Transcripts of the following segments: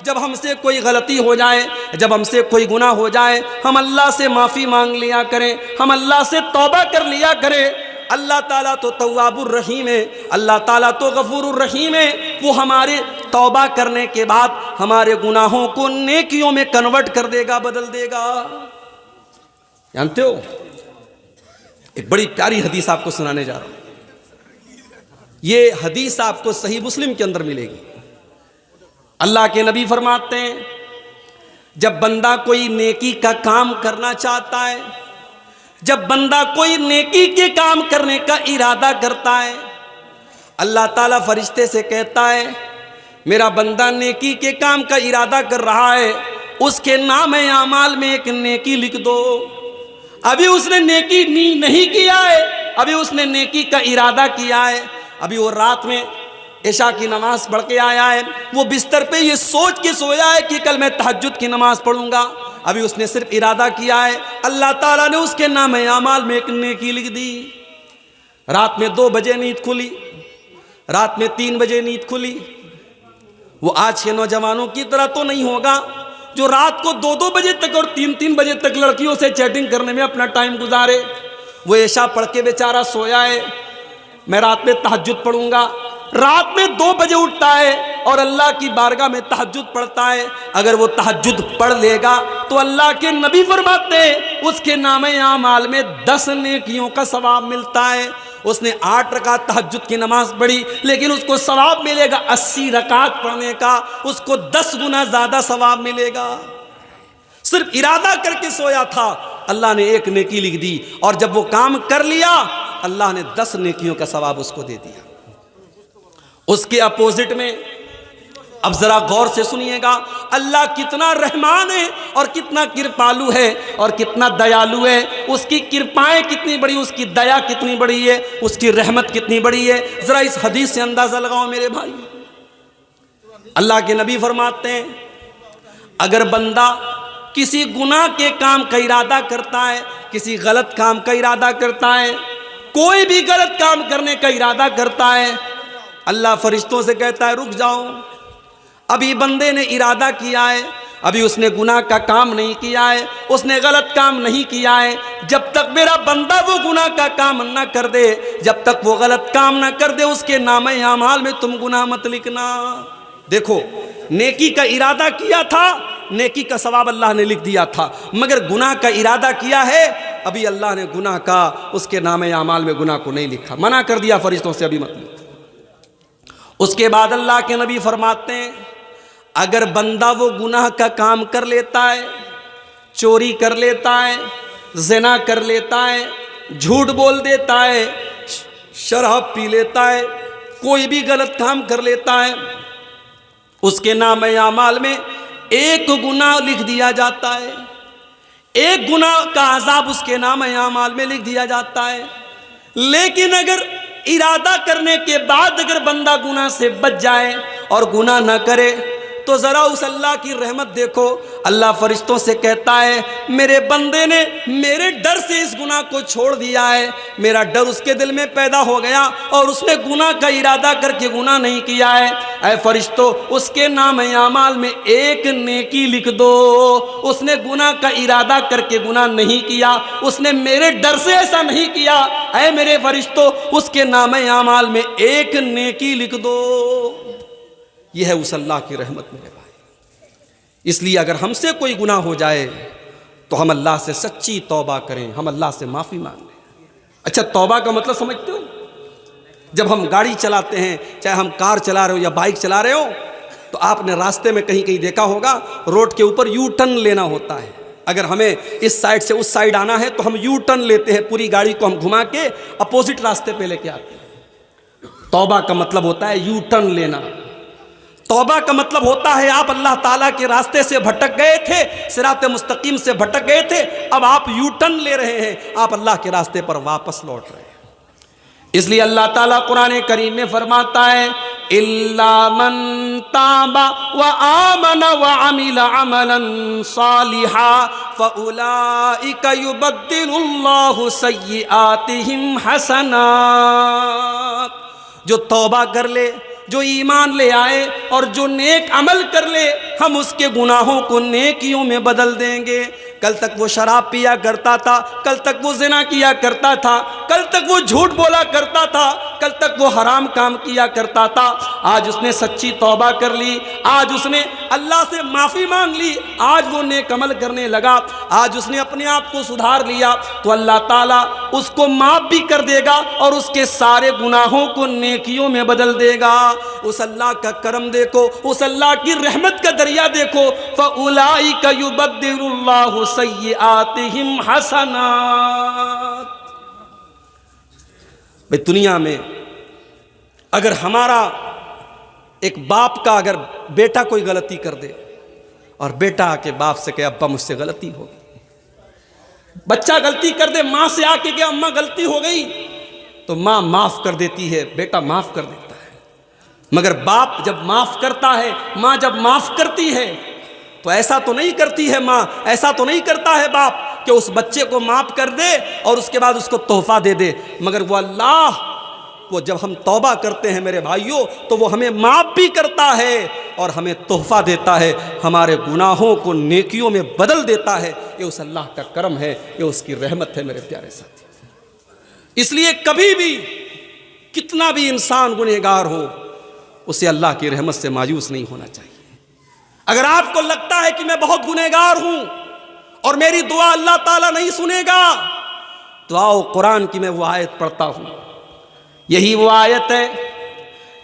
جب ہم سے کوئی غلطی ہو جائے، جب ہم سے کوئی گناہ ہو جائے، ہم اللہ سے معافی مانگ لیا کریں، ہم اللہ سے توبہ کر لیا کریں۔ اللہ تعالیٰ تو تواب الرحیم ہے، اللہ تعالیٰ تو غفور الرحیم ہے، وہ ہمارے توبہ کرنے کے بعد ہمارے گناہوں کو نیکیوں میں کنورٹ کر دے گا، بدل دے گا۔ جانتے ہو، ایک بڑی پیاری حدیث آپ کو سنانے جا رہا ہوں۔ یہ حدیث آپ کو صحیح مسلم کے اندر ملے گی۔ اللہ کے نبی فرماتے ہیں، جب بندہ کوئی نیکی کا کام کرنا چاہتا ہے، جب بندہ کوئی نیکی کے کام کرنے کا ارادہ کرتا ہے، اللہ تعالیٰ فرشتے سے کہتا ہے میرا بندہ نیکی کے کام کا ارادہ کر رہا ہے، اس کے نام اعمال میں ایک نیکی لکھ دو۔ ابھی اس نے نیکی نہیں کیا ہے، ابھی اس نے نیکی کا ارادہ کیا ہے، ابھی وہ رات میں عشاء کی نماز پڑھ کے آیا ہے، وہ بستر پہ یہ سوچ کے سویا ہے کہ کل میں تہجد کی نماز پڑھوں گا، ابھی اس نے صرف ارادہ کیا ہے، اللہ تعالیٰ نے اس کے نام اعمال میں ایک نیکی لکھ دی۔ رات میں 2 بجے نیند کھلی، رات میں 3 بجے نیند کھلی۔ وہ آج کے نوجوانوں کی طرح تو نہیں ہوگا جو رات کو 2 بجے تک اور 3 بجے تک لڑکیوں سے چیٹنگ کرنے میں اپنا ٹائم گزارے۔ وہ عشاء پڑھ کے بیچارہ سویا ہے، میں رات میں تہجد پڑھوں گا، رات میں 2 بجے اٹھتا ہے اور اللہ کی بارگاہ میں تہجد پڑھتا ہے۔ اگر وہ تہجد پڑھ لے گا تو اللہ کے نبی فرماتے ہیں اس کے نام اعمال میں 10 نیکیوں کا ثواب ملتا ہے۔ اس نے 8 رکعت تہجد کی نماز پڑھی، لیکن اس کو ثواب ملے گا 80 رکعت پڑھنے کا، اس کو 10 گنا زیادہ ثواب ملے گا۔ صرف ارادہ کر کے سویا تھا، اللہ نے ایک نیکی لکھ دی، اور جب وہ کام کر لیا اللہ نے 10 نیکیوں کا ثواب اس کو دے دیا۔ اس کے اپوزٹ میں اب ذرا غور سے سنیے گا، اللہ کتنا رحمان ہے اور کتنا کرپالو ہے اور کتنا دیالو ہے، اس کی کرپائیں کتنی بڑی، اس کی دیا کتنی بڑی ہے، اس کی رحمت کتنی بڑی ہے۔ ذرا اس حدیث سے اندازہ لگاؤ میرے بھائی۔ اللہ کے نبی فرماتے ہیں اگر بندہ کسی گناہ کے کام کا ارادہ کرتا ہے، کسی غلط کام کا ارادہ کرتا ہے، کوئی بھی غلط کام کرنے کا ارادہ کرتا ہے، اللہ فرشتوں سے کہتا ہے رک جاؤ، ابھی بندے نے ارادہ کیا ہے، ابھی اس نے گناہ کا کام نہیں کیا ہے، اس نے غلط کام نہیں کیا ہے، جب تک میرا بندہ وہ گناہ کا کام نہ کر دے، جب تک وہ غلط کام نہ کر دے، اس کے نام اعمال میں تم گناہ مت لکھنا۔ دیکھو، نیکی کا ارادہ کیا تھا، نیکی کا ثواب اللہ نے لکھ دیا تھا، مگر گناہ کا ارادہ کیا ہے، ابھی اللہ نے گناہ کا اس کے نام اعمال میں گناہ کو نہیں لکھا، منع کر دیا فرشتوں سے ابھی مت لکھو۔ اس کے بعد اللہ کے نبی فرماتے ہیں اگر بندہ وہ گناہ کا کام کر لیتا ہے، چوری کر لیتا ہے، زنا کر لیتا ہے، جھوٹ بول دیتا ہے، شراب پی لیتا ہے، کوئی بھی غلط کام کر لیتا ہے، اس کے نام اعمال میں ایک گناہ لکھ دیا جاتا ہے، ایک گناہ کا عذاب اس کے نام اعمال میں لکھ دیا جاتا ہے۔ لیکن اگر ارادہ کرنے کے بعد اگر بندہ گناہ سے بچ جائے اور گناہ نہ کرے تو ذرا اس اللہ کی رحمت دیکھو، اللہ فرشتوں سے کہتا ہے میرے بندے نے میرے ڈر سے اس گناہ کو چھوڑ دیا ہے، میرا ڈر اس کے دل میں پیدا ہو گیا اور اس نے گناہ کا ارادہ کر کے گناہ نہیں کیا ہے، اے فرشتوں اس کے نام اعمال میں ایک نیکی لکھ دو، اس نے گناہ کا ارادہ کر کے گناہ نہیں کیا، اس نے میرے ڈر سے ایسا نہیں کیا، اے میرے فرشتوں اس کے نام اعمال میں ایک نیکی لکھ دو۔ یہ ہے اس اللہ کی رحمت میرے بھائی۔ اس لیے اگر ہم سے کوئی گناہ ہو جائے تو ہم اللہ سے سچی توبہ کریں، ہم اللہ سے معافی مانگیں۔ اچھا، توبہ کا مطلب سمجھتے ہو؟ جب ہم گاڑی چلاتے ہیں، چاہے ہم کار چلا رہے ہو یا بائک چلا رہے ہو، تو آپ نے راستے میں کہیں کہیں دیکھا ہوگا روڈ کے اوپر یو ٹرن لینا ہوتا ہے۔ اگر ہمیں اس سائڈ سے اس سائڈ آنا ہے تو ہم یو ٹرن لیتے ہیں، پوری گاڑی کو ہم گھما کے اپوزٹ راستے پہ لے کے آتے ہیں۔ توبہ کا مطلب ہوتا ہے یو ٹرن لینا۔ توبہ کا مطلب ہوتا ہے آپ اللہ تعالیٰ کے راستے سے بھٹک گئے تھے، صراط مستقیم سے بھٹک گئے تھے، اب آپ یو ٹرن لے رہے ہیں، آپ اللہ کے راستے پر واپس لوٹ رہے ہیں۔ اس لیے اللہ تعالیٰ قرآن کریم میں فرماتا ہے إِلَّا مَن تَابَ وَآمَنَ وَعَمِلَ عَمَلًا صَالِحًا فَأُولَئِكَ يُبَدِّلُ اللَّهُ سَيِّئَاتِهِمْ حَسَنَاتٍ۔ جو توبہ کر لے جو ایمان لے آئے اور جو نیک عمل کر لے ہم اس کے گناہوں کو نیکیوں میں بدل دیں گے۔ کل تک وہ شراب پیا کرتا تھا، کل تک وہ زنا کیا کرتا تھا، کل تک وہ جھوٹ بولا کرتا تھا، کل تک وہ حرام کام کیا کرتا تھا، آج اس نے سچی توبہ کر لی، آج اس نے اللہ سے معافی مانگ لی، آج وہ نیک عمل کرنے لگا، آج اس نے اپنے آپ کو سدھار لیا، تو اللہ تعالیٰ اس کو معاف بھی کر دے گا اور اس کے سارے گناہوں کو نیکیوں میں بدل دے گا۔ اس اللہ کا کرم دیکھو، اس اللہ کی رحمت کا دریا دیکھو۔ فَأُولَئِكَ يُبَدِّلُ اللَّهُ سَيِّئَاتِهِمْ حَسَنَاتٍ۔ بھئی دنیا میں اگر ہمارا ایک باپ کا اگر بیٹا کوئی غلطی کر دے اور بیٹا آ کے باپ سے کہے ابا مجھ سے غلطی ہو گئی، بچہ غلطی کر دے ماں سے آ کے کہ اماں غلطی ہو گئی، تو ماں معاف کر دیتی ہے، بیٹا معاف کر دیتا ہے۔ مگر باپ جب معاف کرتا ہے، ماں جب معاف کرتی ہے، تو ایسا تو نہیں کرتی ہے ماں، ایسا تو نہیں کرتا ہے باپ کہ اس بچے کو معاف کر دے اور اس کے بعد اس کو تحفہ دے دے، مگر وہ اللہ، وہ جب ہم توبہ کرتے ہیں میرے بھائیوں تو وہ ہمیں معاف بھی کرتا ہے اور ہمیں تحفہ دیتا ہے، ہمارے گناہوں کو نیکیوں میں بدل دیتا ہے۔ یہ اس اللہ کا کرم ہے، یہ اس کی رحمت ہے میرے پیارے ساتھی۔ اس لیے کبھی بھی کتنا بھی انسان گنہگار ہو، اسے اللہ کی رحمت سے مایوس نہیں ہونا چاہیے۔ اگر آپ کو لگتا ہے کہ میں بہت گنہگار ہوں اور میری دعا اللہ تعالیٰ نہیں سنے گا، تو آؤ قرآن کی میں وہ آیت پڑھتا ہوں۔ یہی وہ آیت ہے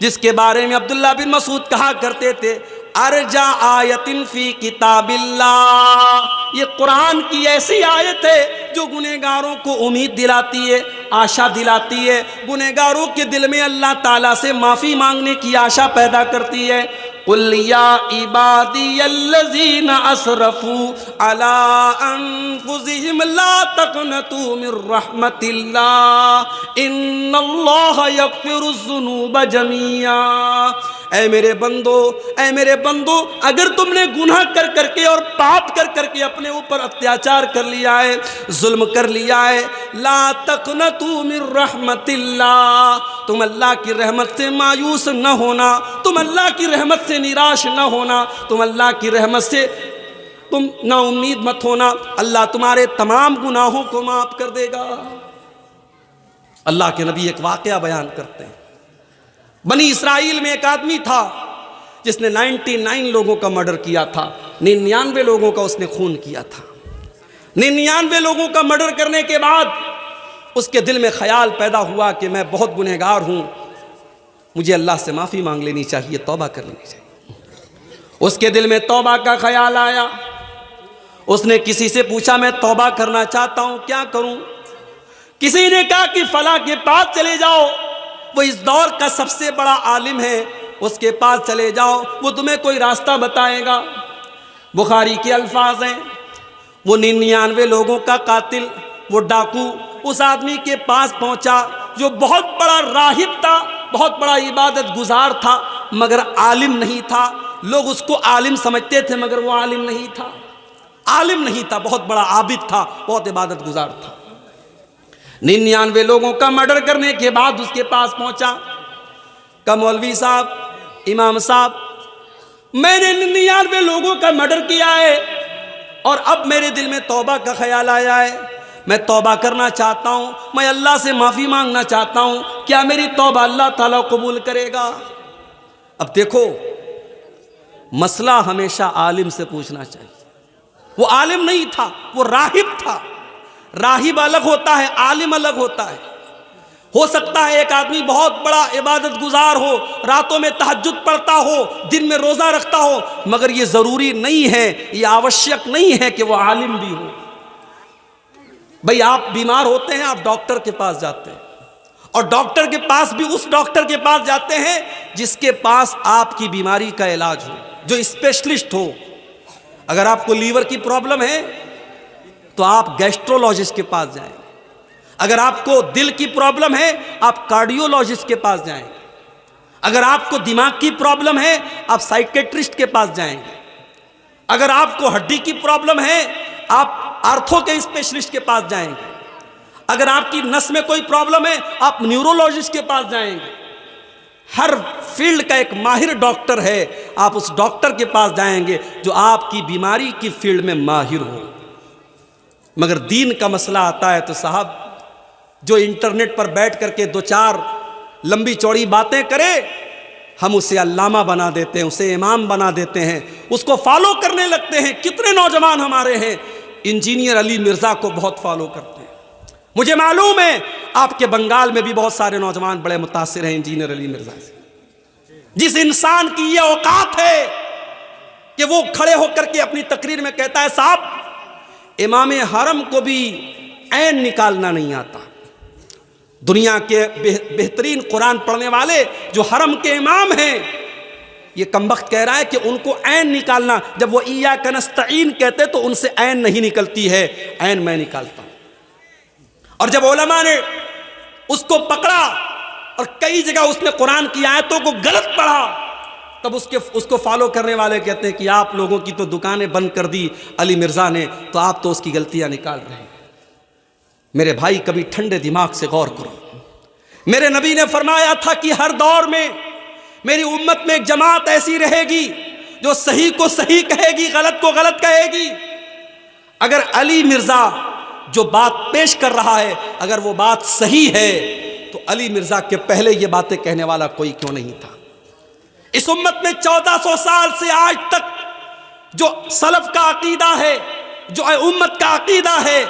جس کے بارے میں عبداللہ بن مسعود کہا کرتے تھے ارجا آیت فی کتاب اللہ۔ یہ قرآن کی ایسی آیت ہے جو گنہگاروں کو امید دلاتی ہے، آشا دلاتی ہے، گنہگاروں کے دل میں اللہ تعالیٰ سے معافی مانگنے کی آشا پیدا کرتی ہے۔ قل یا عبادی الذین اسرفوا علی انفسہم لا تقنطوا من رحمت اللہ ان اللہ یغفر الذنوب جميعا۔ اے میرے بندو، اگر تم نے گناہ کر کر کے اور پاپ کر کر کے اپنے اوپر اتیاچار کر لیا ہے، ظلم کر لیا ہے، لا تقنطوا من رحمت اللہ، تم اللہ کی رحمت سے مایوس نہ ہونا، تم اللہ کی رحمت سے نراش نہ ہونا، تم اللہ کی رحمت سے تم نا امید مت ہونا، اللہ تمہارے تمام گناہوں کو معاف کر دے گا۔ اللہ کے نبی ایک واقعہ بیان کرتے ہیں، بنی اسرائیل میں ایک آدمی تھا جس نے 99 لوگوں کا مرڈر کیا تھا، 99 لوگوں کا اس نے خون کیا تھا۔ 99 لوگوں کا مرڈر کرنے کے بعد اس کے دل میں خیال پیدا ہوا کہ میں بہت گنہگار ہوں، مجھے اللہ سے معافی مانگ لینی چاہیے، توبہ کر لینی چاہیے۔ اس کے دل میں توبہ کا خیال آیا، اس نے کسی سے پوچھا میں توبہ کرنا چاہتا ہوں، کیا کروں؟ کسی نے کہا کہ فلاں کے پاس چلے جاؤ، وہ اس دور کا سب سے بڑا عالم ہے، اس کے پاس چلے جاؤ، وہ تمہیں کوئی راستہ بتائے گا۔ بخاری کے الفاظ ہیں، وہ 99 لوگوں کا قاتل، وہ ڈاکو اس آدمی کے پاس پہنچا جو بہت بڑا راہب تھا، بہت بڑا عبادت گزار تھا، مگر عالم نہیں تھا۔ لوگ اس کو عالم سمجھتے تھے مگر وہ عالم نہیں تھا، عالم نہیں تھا، بہت بڑا عابد تھا، بہت عبادت گزار تھا۔ 99 لوگوں کا مرڈر کرنے کے بعد اس کے پاس پہنچا، کہ مولوی صاحب، امام صاحب، میں نے 99 لوگوں کا مرڈر کیا ہے اور اب میرے دل میں توبہ کا خیال آیا ہے، میں توبہ کرنا چاہتا ہوں، میں اللہ سے معافی مانگنا چاہتا ہوں، کیا میری توبہ اللہ تعالیٰ قبول کرے گا؟ اب دیکھو، مسئلہ ہمیشہ عالم سے پوچھنا چاہیے۔ وہ عالم نہیں تھا، وہ راہب تھا۔ راہب الگ ہوتا ہے، عالم الگ ہوتا ہے۔ ہو سکتا ہے ایک آدمی بہت بڑا عبادت گزار ہو، راتوں میں تہجد پڑھتا ہو، دن میں روزہ رکھتا ہو، مگر یہ ضروری نہیں ہے، یہ آوشک نہیں ہے کہ وہ عالم بھی ہو۔ بھئی آپ بیمار ہوتے ہیں، آپ ڈاکٹر کے پاس جاتے ہیں، اور ڈاکٹر کے پاس بھی اس ڈاکٹر کے پاس جاتے ہیں جس کے پاس آپ کی بیماری کا علاج ہو، جو اسپیشلسٹ ہو۔ اگر آپ کو لیور کی پرابلم ہے تو آپ گیسٹرولوجسٹ کے پاس جائیں، اگر آپ کو دل کی پرابلم ہے آپ کارڈیولوجسٹ کے پاس جائیں، اگر آپ کو دماغ کی پرابلم ہے آپ سائیکیٹرسٹ کے پاس جائیں، اگر آپ کو ہڈی کی پرابلم ہے آپ آرتھو کے اسپیشلسٹ کے پاس جائیں گے، اگر آپ کی نس میں کوئی پرابلم ہے آپ نیورولوجسٹ کے پاس جائیں گے۔ ہر فیلڈ کا ایک ماہر ڈاکٹر ہے، آپ اس ڈاکٹر کے پاس جائیں گے جو آپ کی بیماری کی فیلڈ میں ماہر ہو۔ مگر دین کا مسئلہ آتا ہے تو صاحب جو انٹرنیٹ پر بیٹھ کر کے دو چار لمبی چوڑی باتیں کرے، ہم اسے علامہ بنا دیتے ہیں، اسے امام بنا دیتے ہیں، اس کو فالو کرنے لگتے ہیں۔ کتنے نوجوان ہمارے ہیں انجینئر علی مرزا کو بہت فالو کرتے ہیں۔ مجھے معلوم ہے آپ کے بنگال میں بھی بہت سارے نوجوان بڑے متاثر ہیں انجینئر علی مرزا سے۔ جس انسان کی یہ اوقات ہے کہ وہ کھڑے ہو کر کے اپنی تقریر میں کہتا ہے صاحب امام حرم کو بھی عین نکالنا نہیں آتا۔ دنیا کے بہترین قرآن پڑھنے والے جو حرم کے امام ہیں، یہ کمبخت کہہ رہا ہے کہ ان کو عین نکالنا، جب وہ ایاک نستعین کہتے تو ان سے عین نہیں نکلتی ہے، عین میں نکالتا ہوں۔ اور جب علماء نے اس کو پکڑا اور کئی جگہ اس نے قرآن کی آیتوں کو غلط پڑھا، تب اس کو فالو کرنے والے کہتے ہیں کہ آپ لوگوں کی تو دکانیں بند کر دی علی مرزا نے، تو آپ تو اس کی غلطیاں نکال رہے ہیں۔ میرے بھائی کبھی ٹھنڈے دماغ سے غور کرو۔ میرے نبی نے فرمایا تھا کہ ہر دور میں میری امت میں ایک جماعت ایسی رہے گی جو صحیح کو صحیح کہے گی، غلط کو غلط کہے گی۔ اگر علی مرزا جو بات پیش کر رہا ہے اگر وہ بات صحیح ہے تو علی مرزا کے پہلے یہ باتیں کہنے والا کوئی کیوں نہیں تھا؟ اس امت میں 1400 سال سے آج تک جو سلف کا عقیدہ ہے، جو امت کا عقیدہ ہے،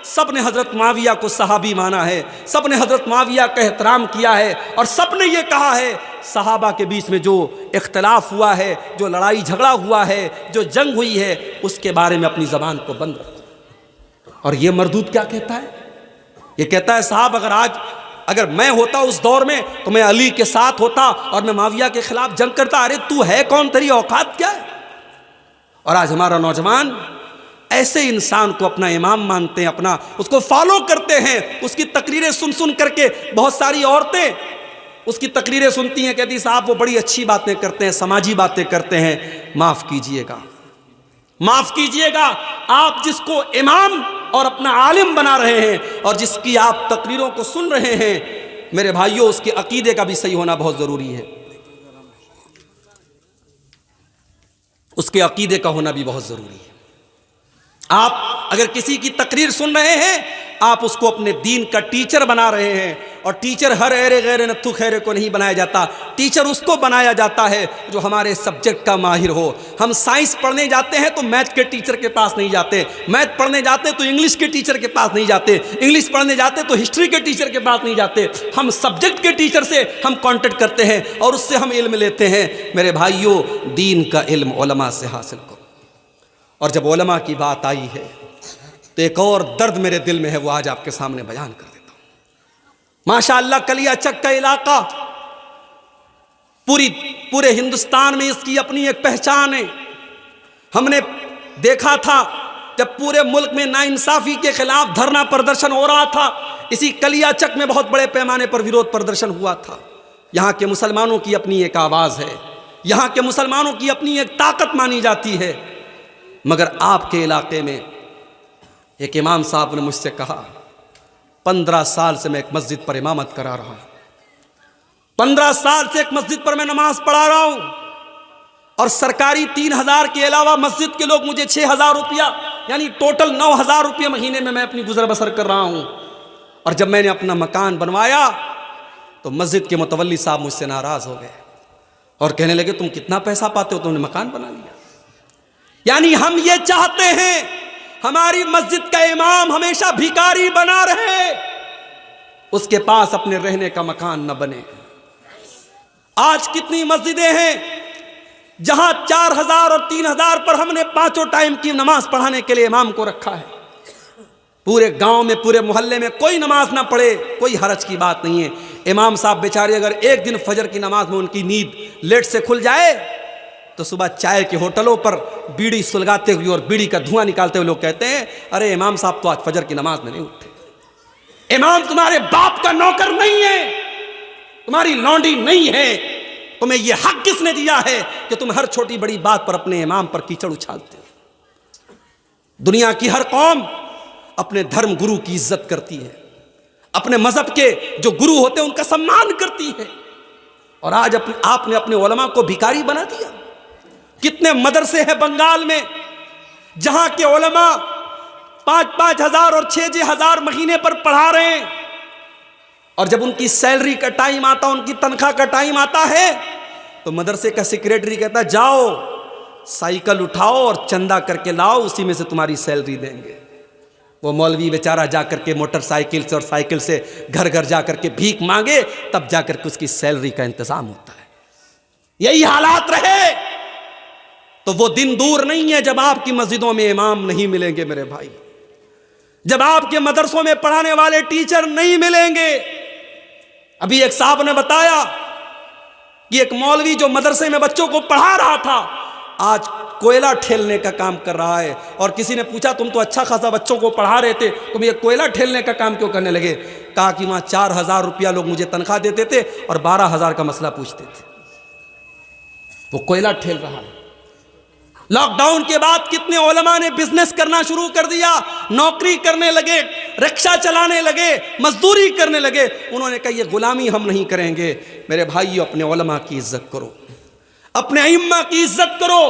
سب نے حضرت معاویہ کو صحابی مانا ہے، سب نے حضرت معاویہ کا احترام کیا ہے، اور سب نے یہ کہا ہے صحابہ کے بیچ میں جو اختلاف ہوا ہے، جو لڑائی جھگڑا ہوا ہے، جو جنگ ہوئی ہے، اس کے بارے میں اپنی زبان کو بند رکھو۔ اور یہ مردود کیا کہتا ہے؟ یہ کہتا ہے صاحب اگر میں ہوتا اس دور میں تو میں علی کے ساتھ ہوتا اور میں معاویہ کے خلاف جنگ کرتا۔ ارے تو ہے کون؟ تیری اوقات کیا ہے؟ اور آج ہمارا نوجوان ایسے انسان کو اپنا امام مانتے ہیں، اس کو فالو کرتے ہیں۔ اس کی تقریریں سن کر کے بہت ساری عورتیں اس کی تقریریں سنتی ہیں، کہتی صاحب وہ بڑی اچھی باتیں کرتے ہیں، سماجی باتیں کرتے ہیں۔ معاف کیجئے گا، معاف کیجئے گا، آپ جس کو امام اور اپنا عالم بنا رہے ہیں اور جس کی آپ تقریروں کو سن رہے ہیں، میرے بھائیوں اس کے عقیدے کا بھی صحیح ہونا بہت ضروری ہے، اس کے عقیدے کا ہونا بھی بہت ضروری ہے۔ آپ اگر کسی کی تقریر سن رہے ہیں، آپ اس کو اپنے دین کا ٹیچر بنا رہے ہیں، اور ٹیچر ہر ایرے غیر نتھو خیرے کو نہیں بنایا جاتا، ٹیچر اس کو بنایا جاتا ہے جو ہمارے سبجیکٹ کا ماہر ہو۔ ہم سائنس پڑھنے جاتے ہیں تو میتھ کے ٹیچر کے پاس نہیں جاتے، میتھ پڑھنے جاتے تو انگلش کے ٹیچر کے پاس نہیں جاتے، انگلش پڑھنے جاتے تو ہسٹری کے ٹیچر کے پاس نہیں جاتے، ہم سبجیکٹ کے ٹیچر سے ہم کانٹیکٹ کرتے ہیں اور اس سے ہم علم لیتے ہیں۔ میرے بھائیوں دین کا علم علماء سے حاصل کرو۔ اور جب علماء کی بات آئی ہے تو ایک اور درد میرے دل میں ہے، وہ آج آپ کے سامنے بیان کر دیتا ہوں۔ ماشاءاللہ کلیا چک کا علاقہ پورے ہندوستان میں اس کی اپنی ایک پہچان ہے۔ ہم نے دیکھا تھا جب پورے ملک میں ناانصافی کے خلاف دھرنا پردرشن ہو رہا تھا، اسی کلیا چک میں بہت بڑے پیمانے پر ویرودھ پردرشن ہوا تھا۔ یہاں کے مسلمانوں کی اپنی ایک آواز ہے، یہاں کے مسلمانوں کی اپنی ایک طاقت مانی جاتی ہے۔ مگر آپ کے علاقے میں ایک امام صاحب نے مجھ سے کہا 15 سال سے میں ایک مسجد پر امامت کرا رہا ہوں، 15 سال سے ایک مسجد پر میں نماز پڑھا رہا ہوں، اور سرکاری 3000 کے علاوہ مسجد کے لوگ مجھے 6000 روپیہ یعنی ٹوٹل 9000 روپیہ مہینے میں اپنی گزر بسر کر رہا ہوں۔ اور جب میں نے اپنا مکان بنوایا تو مسجد کے متولی صاحب مجھ سے ناراض ہو گئے اور کہنے لگے تم کتنا پیسہ پاتے ہو، تم نے مکان بنا لیا۔ یعنی ہم یہ چاہتے ہیں ہماری مسجد کا امام ہمیشہ بھیکاری بنا رہے، اس کے پاس اپنے رہنے کا مکان نہ بنے۔ آج کتنی مسجدیں ہیں جہاں 4000 اور 3000 پر ہم نے 5 ٹائم کی نماز پڑھانے کے لیے امام کو رکھا ہے۔ پورے گاؤں میں پورے محلے میں کوئی نماز نہ پڑھے، کوئی حرج کی بات نہیں ہے۔ امام صاحب بیچارے اگر ایک دن فجر کی نماز میں ان کی نیند لیٹ سے کھل جائے تو صبح چائے کے ہوٹلوں پر بیڑی سلگاتے ہوئے اور بیڑی کا دھواں نکالتے ہوئے لوگ کہتے ہیں ارے امام صاحب تو آج فجر کی نماز میں نہیں اٹھے۔ امام تمہارے باپ کا نوکر نہیں ہے، تمہاری لونڈی نہیں ہے، تمہیں یہ حق کس نے دیا ہے کہ تم ہر چھوٹی بڑی بات پر اپنے امام پر کیچڑ اچھالتے ہو؟ دنیا کی ہر قوم اپنے دھرم گرو کی عزت کرتی ہے، اپنے مذہب کے جو گرو ہوتے ہیں ان کا سمان کرتی ہے، اور آج آپ نے اپنے علماء کو بھکاری بنا دیا۔ کتنے مدرسے ہیں بنگال میں جہاں کے علماء 5-5 ہزار اور 6-6 ہزار مہینے پر پڑھا رہے ہیں، اور جب ان کی سیلری کا ٹائم آتا، ان کی تنخواہ کا ٹائم آتا ہے تو مدرسے کا سیکریٹری کہتا ہے جاؤ سائیکل اٹھاؤ اور چندہ کر کے لاؤ، اسی میں سے تمہاری سیلری دیں گے۔ وہ مولوی بیچارہ جا کر کے موٹر سائیکل سے اور سائیکل سے گھر گھر جا کر کے بھیک مانگے، تب جا کر کے اس کی سیلری کا انتظام ہوتا ہے۔ یہی حالات رہے تو وہ دن دور نہیں ہے جب آپ کی مسجدوں میں امام نہیں ملیں گے میرے بھائی، جب آپ کے مدرسوں میں پڑھانے والے ٹیچر نہیں ملیں گے۔ ابھی ایک صاحب نے بتایا کہ ایک مولوی جو مدرسے میں بچوں کو پڑھا رہا تھا آج کوئلہ ٹھیلنے کا کام کر رہا ہے، اور کسی نے پوچھا تم تو اچھا خاصا بچوں کو پڑھا رہے تھے، تم یہ کوئلہ ٹھیلنے کا کام کیوں کرنے لگے؟ کہا کہ وہاں 4,000 روپیہ لوگ مجھے تنخواہ دیتے تھے اور 12,000 کا مسئلہ پوچھتے تھے۔ وہ کوئلہ ٹھیل رہا ہے۔ لاک ڈاؤن کے بعد کتنے علماء نے بزنس کرنا شروع کر دیا، نوکری کرنے لگے، رکشہ چلانے لگے، مزدوری کرنے لگے۔ انہوں نے کہا یہ غلامی ہم نہیں کریں گے۔ میرے بھائیو، اپنے علماء کی عزت کرو، اپنے ائمہ کی عزت کرو۔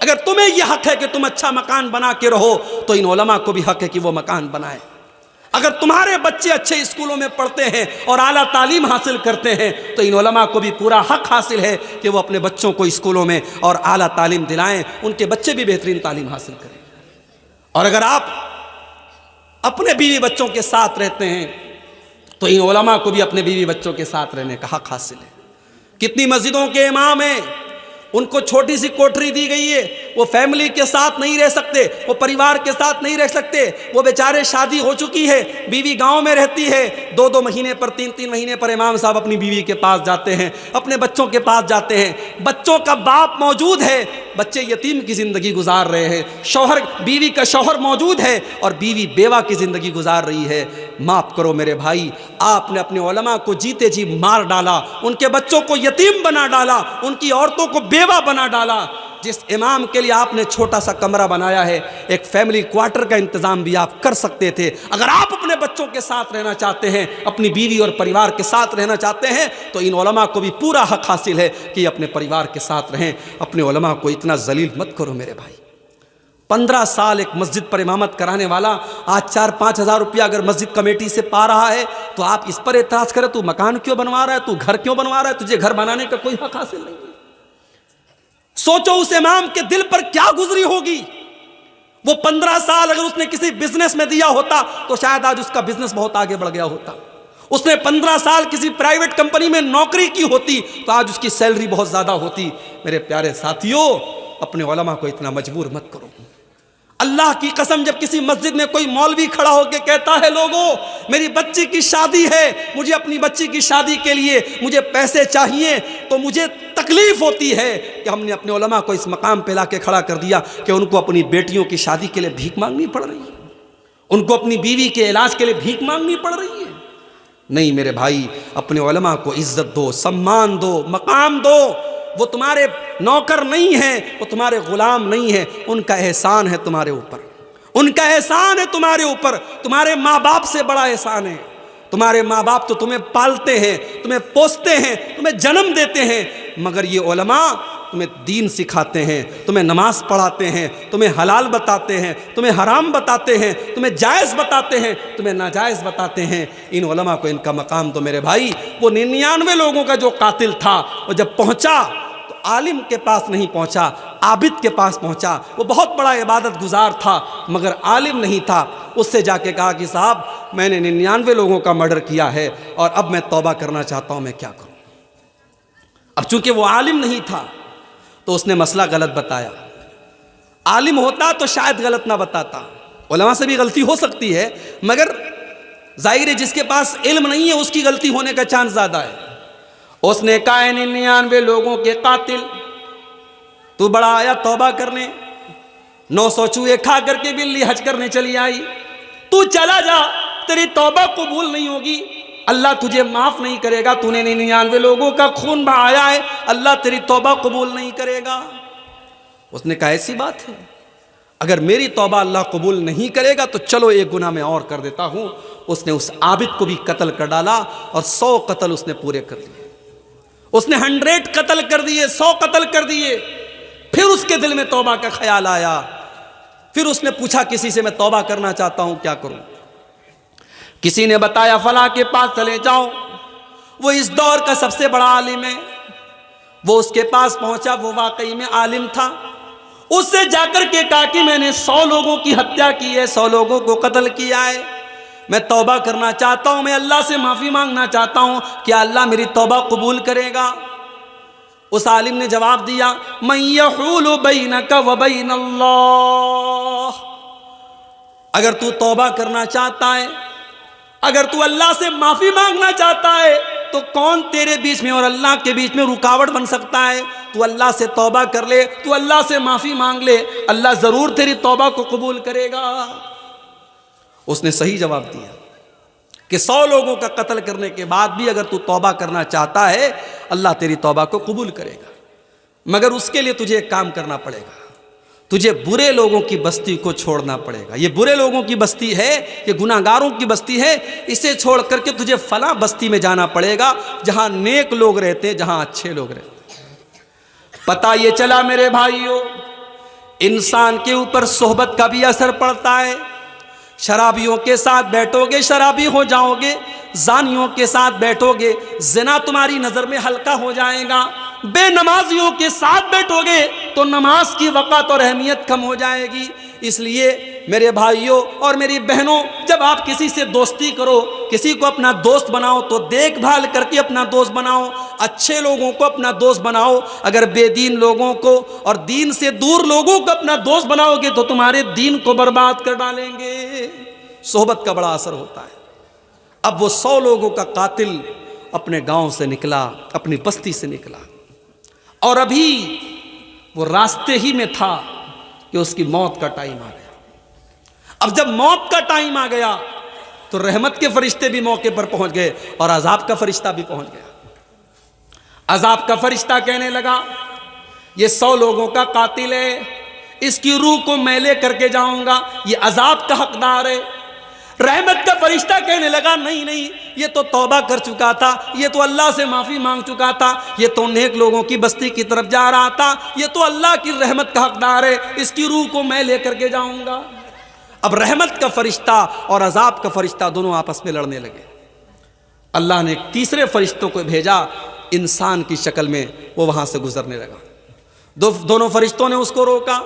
اگر تمہیں یہ حق ہے کہ تم اچھا مکان بنا کے رہو تو ان علماء کو بھی حق ہے کہ وہ مکان بنائیں۔ اگر تمہارے بچے اچھے اسکولوں میں پڑھتے ہیں اور اعلیٰ تعلیم حاصل کرتے ہیں تو ان علماء کو بھی پورا حق حاصل ہے کہ وہ اپنے بچوں کو اسکولوں میں اور اعلیٰ تعلیم دلائیں، ان کے بچے بھی بہترین تعلیم حاصل کریں۔ اور اگر آپ اپنے بیوی بچوں کے ساتھ رہتے ہیں تو ان علماء کو بھی اپنے بیوی بچوں کے ساتھ رہنے کا حق حاصل ہے۔ کتنی مسجدوں کے امام ہیں، ان کو چھوٹی سی کوٹری دی گئی ہے، وہ فیملی کے ساتھ نہیں رہ سکتے، وہ پریوار کے ساتھ نہیں رہ سکتے، وہ بیچارے شادی ہو چکی ہے، بیوی گاؤں میں رہتی ہے، 2-2 مہینے پر 3-3 مہینے پر امام صاحب اپنی بیوی کے پاس جاتے ہیں، اپنے بچوں کے پاس جاتے ہیں، بچوں کا باپ موجود ہے، بچے یتیم کی زندگی گزار رہے ہیں، شوہر بیوی کا شوہر موجود ہے اور بیوی بیوہ کی زندگی گزار رہی ہے۔ معاف کرو میرے بھائی، آپ نے اپنے علماء کو جیتے جی مار ڈالا، ان کے بچوں کو یتیم بنا ڈالا، ان کی عورتوں کو بیوہ بنا ڈالا۔ جس امام کے لیے آپ نے چھوٹا سا کمرہ بنایا ہے، ایک فیملی کوارٹر کا انتظام بھی آپ کر سکتے تھے۔ اگر آپ اپنے بچوں کے ساتھ رہنا چاہتے ہیں، اپنی بیوی اور پریوار کے ساتھ رہنا چاہتے ہیں تو ان علماء کو بھی پورا حق حاصل ہے کہ یہ اپنے پریوار کے ساتھ رہیں۔ اپنے علماء کو اتنا ذلیل مت کرو میرے بھائی۔ 15 سال ایک مسجد پر امامت کرانے والا آج 4-5 ہزار روپیہ اگر مسجد کمیٹی سے پا رہا ہے تو آپ اس پر اعتراض کریں تو مکان کیوں بنوا رہا ہے، تو گھر کیوں بنوا رہا ہے، تجھے گھر بنانے کا کوئی حق حاصل نہیں ہے۔ سوچو اس امام کے دل پر کیا گزری ہوگی۔ وہ 15 سال اگر اس نے کسی بزنس میں دیا ہوتا تو شاید آج اس کا بزنس بہت آگے بڑھ گیا ہوتا۔ اس نے 15 سال کسی پرائیویٹ کمپنی میں نوکری کی ہوتی تو آج اس کی سیلری بہت زیادہ ہوتی۔ میرے پیارے ساتھیوں، اپنے علماء کو اتنا مجبور مت کرو۔ اللہ کی قسم، جب کسی مسجد میں کوئی مولوی کھڑا ہو کے کہتا ہے لوگوں میری بچی کی شادی ہے، مجھے اپنی بچی کی شادی کے لیے مجھے پیسے چاہیے، تو مجھے تکلیف ہوتی ہے کہ ہم نے اپنے علماء کو اس مقام پہ لا کے کھڑا کر دیا کہ ان کو اپنی بیٹیوں کی شادی کے لیے بھیک مانگنی پڑ رہی ہے، ان کو اپنی بیوی کے علاج کے لیے بھیک مانگنی پڑ رہی ہے۔ نہیں میرے بھائی، اپنے علماء کو عزت دو، سمان دو، مقام دو۔ وہ تمہارے نوکر نہیں ہیں، وہ تمہارے غلام نہیں ہیں، ان کا احسان ہے تمہارے اوپر، ان کا احسان ہے تمہارے اوپر۔ تمہارے ماں باپ سے بڑا احسان ہے۔ تمہارے ماں باپ تو تمہیں پالتے ہیں، تمہیں پوستے ہیں، تمہیں جنم دیتے ہیں، مگر یہ علماء تمہیں دین سکھاتے ہیں، تمہیں نماز پڑھاتے ہیں، تمہیں حلال بتاتے ہیں، تمہیں حرام بتاتے ہیں، تمہیں جائز بتاتے ہیں، تمہیں ناجائز بتاتے ہیں۔ ان علماء کو ان کا مقام دو میرے بھائی۔ وہ 99 لوگوں کا جو قاتل تھا، وہ جب پہنچا تو عالم کے پاس نہیں پہنچا، عابد کے پاس پہنچا۔ وہ بہت بڑا عبادت گزار تھا مگر عالم نہیں تھا۔ اس سے جا کے کہا کہ صاحب میں نے 99 لوگوں کا مرڈر کیا ہے اور اب میں توبہ کرنا چاہتا ہوں، میں کیا کروں؟ اب چونکہ وہ عالم نہیں تھا تو اس نے مسئلہ غلط بتایا۔ عالم ہوتا تو شاید غلط نہ بتاتا، علماء سے بھی غلطی ہو سکتی ہے، مگر ظاہر ہے جس کے پاس علم نہیں ہے اس کی غلطی ہونے کا چانس زیادہ ہے۔ اس نے کہا 99 لوگوں کے قاتل، تو بڑا آیا توبہ کرنے، 900 چوہے کھا کر کے بلی حج کرنے چلی آئی، تو چلا جا، تیری توبہ قبول نہیں ہوگی، اللہ تجھے معاف نہیں کرے گا، تو نے 99 لوگوں کا خون بہایا ہے، اللہ تیری توبہ قبول نہیں کرے گا۔ اس نے کہا ایسی بات ہے، اگر میری توبہ اللہ قبول نہیں کرے گا تو چلو ایک گناہ میں اور کر دیتا ہوں۔ اس نے اس عابد کو بھی قتل کر ڈالا اور 100 قتل اس نے پورے کر لیے۔ اس نے 100 قتل کر دیے، 100 قتل کر دیے، پھر اس کے دل میں توبہ کا خیال آیا، پھر اس نے پوچھا کسی سے میں توبہ کرنا چاہتا ہوں، کیا کروں؟ کسی نے بتایا فلاں کے پاس چلے جاؤ، وہ اس دور کا سب سے بڑا عالم ہے۔ وہ اس کے پاس پہنچا، وہ واقعی میں عالم تھا۔ اس سے جا کر کے کہا کہ میں نے 100 لوگوں کی ہتیا کی ہے، 100 لوگوں کو قتل کیا ہے، میں توبہ کرنا چاہتا ہوں، میں اللہ سے معافی مانگنا چاہتا ہوں، کیا اللہ میری توبہ قبول کرے گا؟ اس عالم نے جواب دیا، من یحول بینک و بین اللہ، اگر تو توبہ کرنا چاہتا ہے، اگر تو اللہ سے معافی مانگنا چاہتا ہے، تو کون تیرے بیچ میں اور اللہ کے بیچ میں رکاوٹ بن سکتا ہے؟ تو اللہ سے توبہ کر لے، تو اللہ سے معافی مانگ لے، اللہ ضرور تیری توبہ کو قبول کرے گا۔ اس نے صحیح جواب دیا کہ 100 لوگوں کا قتل کرنے کے بعد بھی اگر تو توبہ کرنا چاہتا ہے، اللہ تیری توبہ کو قبول کرے گا، مگر اس کے لیے تجھے ایک کام کرنا پڑے گا، تجھے برے لوگوں کی بستی کو چھوڑنا پڑے گا۔ یہ برے لوگوں کی بستی ہے، یہ گناہ گاروں کی بستی ہے، اسے چھوڑ کر کے تجھے فلاں بستی میں جانا پڑے گا جہاں نیک لوگ رہتے ہیں، جہاں اچھے لوگ رہتے ہیں۔ پتہ یہ چلا میرے بھائیوں، انسان کے اوپر صحبت کا بھی اثر پڑتا ہے۔ شرابیوں کے ساتھ بیٹھو گے شرابی ہو جاؤ گے، زانیوں کے ساتھ بیٹھو گے زنا تمہاری نظر میں ہلکا ہو جائے گا، بے نمازیوں کے ساتھ بیٹھو گے تو نماز کی وقت اور اہمیت کم ہو جائے گی۔ اس لیے میرے بھائیوں اور میری بہنوں، جب آپ کسی سے دوستی کرو، کسی کو اپنا دوست بناؤ تو دیکھ بھال کر کے اپنا دوست بناؤ، اچھے لوگوں کو اپنا دوست بناؤ۔ اگر بے دین لوگوں کو اور دین سے دور لوگوں کو اپنا دوست بناؤ گے تو تمہارے دین کو برباد کر ڈالیں گے۔ صحبت کا بڑا اثر ہوتا ہے۔ اب وہ 100 لوگوں کا قاتل اپنے گاؤں سے نکلا، اپنی بستی سے نکلا، اور ابھی وہ راستے ہی میں تھا کہ اس کی موت کا ٹائم آ گیا۔ اب جب موت کا ٹائم آ گیا تو رحمت کے فرشتے بھی موقع پر پہنچ گئے اور عذاب کا فرشتہ بھی پہنچ گیا۔ عذاب کا فرشتہ کہنے لگا، یہ 100 لوگوں کا قاتل ہے، اس کی روح کو میں لے کر کے جاؤں گا، یہ عذاب کا حقدار ہے۔ رحمت کا فرشتہ کہنے لگا، نہیں نہیں، یہ تو توبہ کر چکا تھا، یہ تو اللہ سے معافی مانگ چکا تھا، یہ تو نیک لوگوں کی بستی کی طرف جا رہا تھا، یہ تو اللہ کی رحمت کا حقدار ہے، اس کی روح کو میں لے کر کے جاؤں گا۔ اب رحمت کا فرشتہ اور عذاب کا فرشتہ دونوں آپس میں لڑنے لگے۔ اللہ نے ایک تیسرے فرشتوں کو بھیجا انسان کی شکل میں، وہ وہاں سے گزرنے لگا۔ دونوں فرشتوں نے اس کو روکا،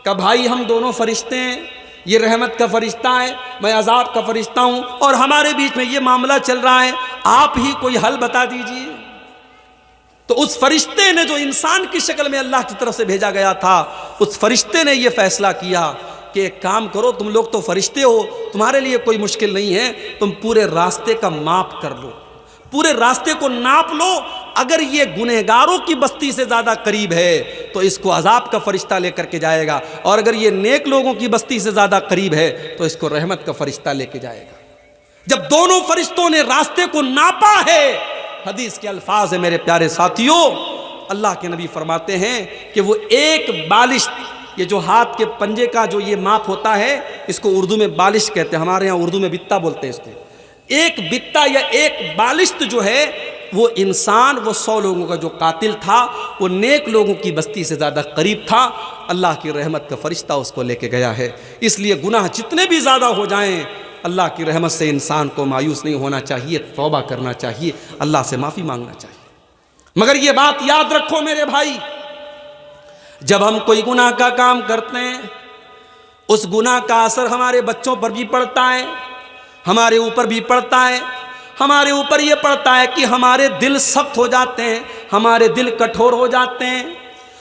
کہا بھائی ہم دونوں فرشتے ہیں، یہ رحمت کا فرشتہ ہے، میں عذاب کا فرشتہ ہوں، اور ہمارے بیچ میں یہ معاملہ چل رہا ہے، آپ ہی کوئی حل بتا دیجئے۔ تو اس فرشتے نے جو انسان کی شکل میں اللہ کی طرف سے بھیجا گیا تھا، اس فرشتے نے یہ فیصلہ کیا کہ ایک کام کرو، تم لوگ تو فرشتے ہو، تمہارے لیے کوئی مشکل نہیں ہے، تم پورے راستے کا ماپ کر لو، پورے راستے کو ناپ لو، اگر یہ گنہگاروں کی بستی سے زیادہ قریب ہے تو اس کو عذاب کا فرشتہ لے کر کے جائے گا، اور اگر یہ نیک لوگوں کی بستی سے زیادہ قریب ہے تو اس کو رحمت کا فرشتہ لے کے جائے گا۔ جب دونوں فرشتوں نے راستے کو ناپا ہے، حدیث کے الفاظ ہیں میرے پیارے ساتھیوں، اللہ کے نبی فرماتے ہیں کہ وہ ایک بالشت، یہ جو ہاتھ کے پنجے کا جو یہ ماپ ہوتا ہے، اس کو اردو میں بالش کہتے ہیں، ہمارے ہاں اردو میں بتا بولتے ہیں اس کو۔ ایک بتا یا ایک بالشت جو ہے وہ انسان، وہ 100 لوگوں کا جو قاتل تھا، وہ نیک لوگوں کی بستی سے زیادہ قریب تھا۔ اللہ کی رحمت کا فرشتہ اس کو لے کے گیا ہے۔ اس لیے گناہ جتنے بھی زیادہ ہو جائیں، اللہ کی رحمت سے انسان کو مایوس نہیں ہونا چاہیے، توبہ کرنا چاہیے، اللہ سے معافی مانگنا چاہیے۔ مگر یہ بات یاد رکھو میرے بھائی، جب ہم کوئی گناہ کا کام کرتے ہیں، اس گناہ کا اثر ہمارے بچوں پر بھی پڑتا ہے، ہمارے اوپر بھی پڑتا ہے۔ ہمارے اوپر یہ پڑتا ہے کہ ہمارے دل سخت ہو جاتے ہیں، ہمارے دل کٹھور ہو جاتے ہیں،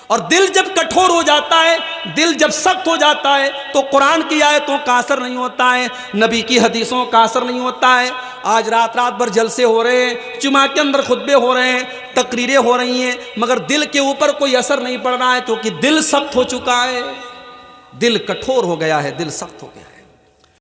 اور دل جب کٹھور ہو جاتا ہے، دل جب سخت ہو جاتا ہے تو قرآن کی آیتوں کا اثر نہیں ہوتا ہے، نبی کی حدیثوں کا اثر نہیں ہوتا ہے۔ آج رات بھر جلسے ہو رہے ہیں، جمعہ کے اندر خطبے ہو رہے ہیں، تقریریں ہو رہی ہیں، مگر دل کے اوپر کوئی اثر نہیں پڑ رہا ہے، کیونکہ دل سخت ہو چکا ہے، دل کٹھور ہو گیا ہے، دل سخت ہو گیا ہے۔